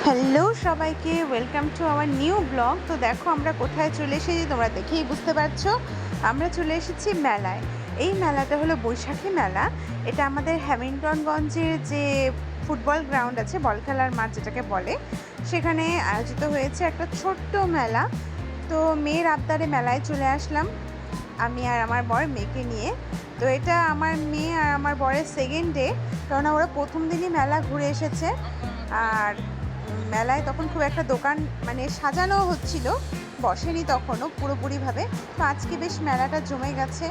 Hello সবাইকে, welcome to our new blog. তো দেখো আমরা কোথায় চলে এসেছি, তোমরা দেখেই বুঝতে পারছো। আমরা চলে এসেছি মেলায়। এই মেলাটা হলো বৈশাখী মেলা। এটা আমাদের হ্যামিল্টনগঞ্জের যে ফুটবল গ্রাউন্ড আছে, বল খেলার মাঠ যেটাকে বলে, সেখানে আয়োজিত হয়েছে একটা ছোট্ট মেলা। তো মেয়ের আবদারে মেলায় চলে আসলাম, আমি আর আমার বর মেয়েকে নিয়ে। তো এটা আমার মেয়ে আর আমার বরের সেকেন্ড ডে, কারণ ওরা প্রথম দিনই মেলা ঘুরে এসেছে। আর মেলায় তখন খুব একটা দোকান সাজানো হচ্ছিল, বসেনি তখনও পুরোপুরিভাবে। তো আজকে বেশ মেলাটা জমে গেছে,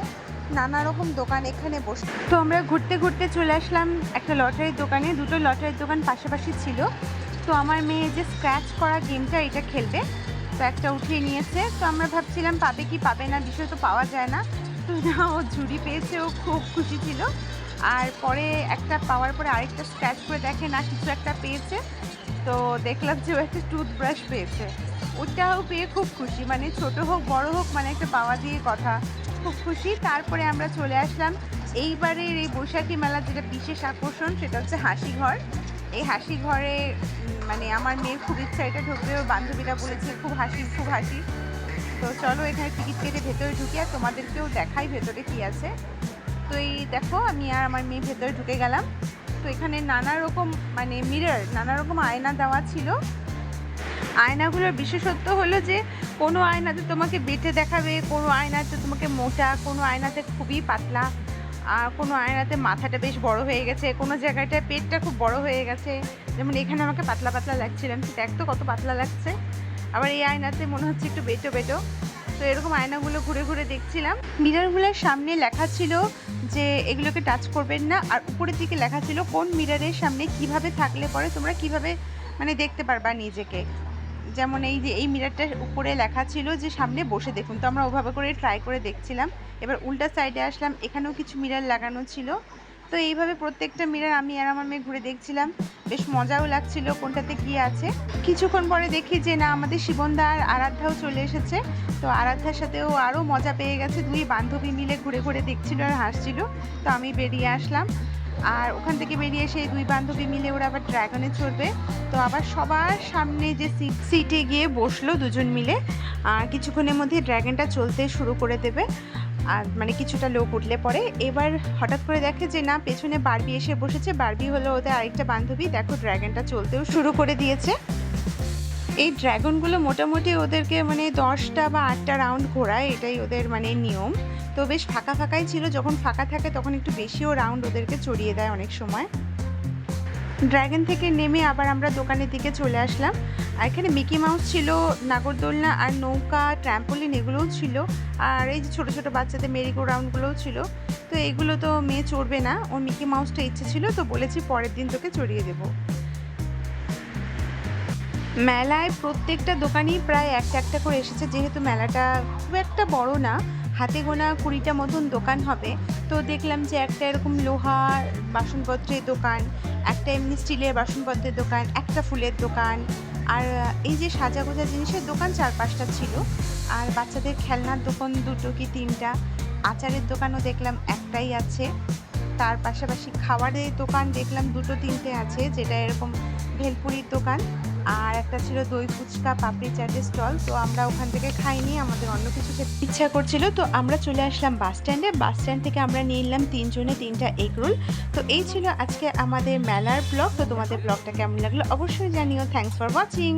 নানা রকম দোকান এখানে বসে। তো আমরা ঘুরতে ঘুরতে চলে আসলাম একটা লটারির দোকানে। দুটো লটারির দোকান পাশাপাশি ছিল। তো আমার মেয়ে যে স্ক্র্যাচ করা গেমটা, এটা খেলবে, তো একটা উঠিয়ে নিয়েছে। তো আমরা ভাবছিলাম পাবে কি পাবে না, বিষয় তো পাওয়া যায় না। তো না, ও ঝুড়ি পেয়েছে, ও খুব খুশি ছিল। আর পরে একটা পাওয়ার পরে আরেকটা স্ক্র্যাচ করে দেখে না কিছু একটা পেয়েছে। তো দেখলাম যে ও একটা টুথব্রাশ পেয়েছে, ওটাও পেয়ে খুব খুশি। ছোট হোক বড় হোক, একটা পাওয়া দিয়ে কথা, খুব খুশি। তারপরে আমরা চলে আসলাম এইবারের এই বৈশাখী মেলার যেটা বিশেষ আকর্ষণ, সেটা হচ্ছে হাসি ঘর। এই হাসি ঘরে আমার মেয়ের খুব ইচ্ছা এটা ঢুকবে, ওর বান্ধবীরা বলেছে খুব হাসি খুব হাসি। তো চলো এখানে টিকিট কেটে ভেতরে ঢুকি আর তোমাদেরকেও দেখাই ভেতরে কি আছে। তো এই দেখো, আমি আর আমার মেয়ে ভেতরে ঢুকে গেলাম। তো এখানে নানা রকম মিরর, নানা রকম আয়না দেওয়া ছিল। আয়নাগুলোর বিশেষত্ব হলো যে কোনো আয়নাতে তোমাকে বেটে দেখাবে, কোনো আয়নাতে তোমাকে মোটা, কোনো আয়নাতে খুবই পাতলা, আর কোনো আয়নাতে মাথাটা বেশ বড় হয়ে গেছে, কোনো জায়গাটায় পেটটা খুব বড় হয়ে গেছে। যেমন এখানে আমাকে পাতলা পাতলা লাগছিলাম, দেখ তো কত পাতলা লাগছে। আবার এই আয়নাতে মনে হচ্ছে একটু বেটো বেটো। তো এরকম আয়নাগুলো ঘুরে ঘুরে দেখছিলাম। মিররগুলোর সামনে লেখা ছিল যে এগুলোকে টাচ করবেন না, আর উপরের দিকে লেখা ছিল কোন মিররের সামনে কিভাবে থাকলে পরে তোমরা কিভাবে দেখতে পারবা নিজেকে। যেমন এই যে এই মিররটার উপরে লেখা ছিল যে সামনে বসে দেখুন। তো আমরা ওভাবে করে ট্রাই করে দেখছিলাম। এবার উল্টা সাইডে আসলাম, এখানেও কিছু মিরর লাগানো ছিল। তো এইভাবে প্রত্যেকটা মিরর আমি আর আমার মেয়ে ঘুরে দেখছিলাম, বেশ মজাও লাগছিল কোনটাতে কী আছে। কিছুক্ষণ পরে দেখি যে না, আমাদের শিবনদা আর আরাধ্যাও চলে এসেছে। তো আরাধ্যার সাথেও আরও মজা পেয়ে গেছে, দুই বান্ধবী মিলে ঘুরে ঘুরে দেখছিল আর হাসছিল। তো আমি বেরিয়ে আসলাম, আর ওখান থেকে বেরিয়ে এসে দুই বান্ধবী মিলে ওরা আবার ড্রাগনে চড়বে। তো আবার সবার সামনে যে সিটে গিয়ে বসলো দুজন মিলে। আর কিছুক্ষণের মধ্যে ড্রাগনটা চলতে শুরু করে দেবে। আর কিছুটা লোক উঠলে পরে এবার হঠাৎ করে দেখে যে না, পেছনে বারবি এসে বসেছে। বারবি হলো ওদের আরেকটা বান্ধবী। দেখো ড্রাগনটা চলতেও শুরু করে দিয়েছে। এই ড্রাগনগুলো মোটামুটি ওদেরকে 10টা বা 8টা রাউন্ড ঘোরায়, এটাই ওদের নিয়ম। তো বেশ ফাঁকা ফাঁকাই ছিল, যখন ফাঁকা থাকে তখন একটু বেশিও রাউন্ড ওদেরকে চড়িয়ে দেয় অনেক সময়। ড্রাগন থেকে নেমে আবার আমরা দোকানের দিকে চলে আসলাম। আর এখানে মিকি মাউস ছিল, নাগরদোলনা আর নৌকা, ট্র্যাম্পোলিন এগুলোও ছিল। আর এই যে ছোটো ছোটো বাচ্চাদের মেরিগো রাউন্ডগুলোও ছিল। তো এগুলো তো মেয়ে চড়বে না, ওর মিকি মাউসটা ইচ্ছে ছিল, তো বলেছি পরের দিন তোকে চড়িয়ে দেবো। মেলায় প্রত্যেকটা দোকানই প্রায় একটা একটা করে এসেছে, যেহেতু মেলাটা খুব একটা বড় না, হাতে গোনা 20টা মতন দোকান হবে। তো দেখলাম যে একটা এরকম লোহার বাসনপত্রের দোকান, একটা এমনি স্টিলের বাসনপত্রের দোকান, একটা ফুলের দোকান, আর এই যে সাজাগোজা জিনিসের দোকান 4-5টা ছিল। আর বাচ্চাদের খেলনার দোকান 2টো কি 3টা, আচারের দোকানও দেখলাম একটাই আছে। তার পাশাপাশি খাবারের দোকান দেখলাম 2-3টে আছে, যেটা এরকম ভেলপুরির দোকান, আর একটা ছিল দই ফুচকা পাপড়ি চাটের স্টল। তো আমরা ওখান থেকে খাইনি, আমাদের অন্য কিছু খেতে ইচ্ছা করছিল। তো আমরা চলে আসলাম বাস স্ট্যান্ডে। বাস স্ট্যান্ড থেকে আমরা নিয়ে নিলাম 3 জনে 3টা এগ রোল। তো এই ছিল আজকে আমাদের মেলার ব্লগ। তো তোমাদের ব্লগটা কেমন লাগলো অবশ্যই জানিও। Thanks for watching.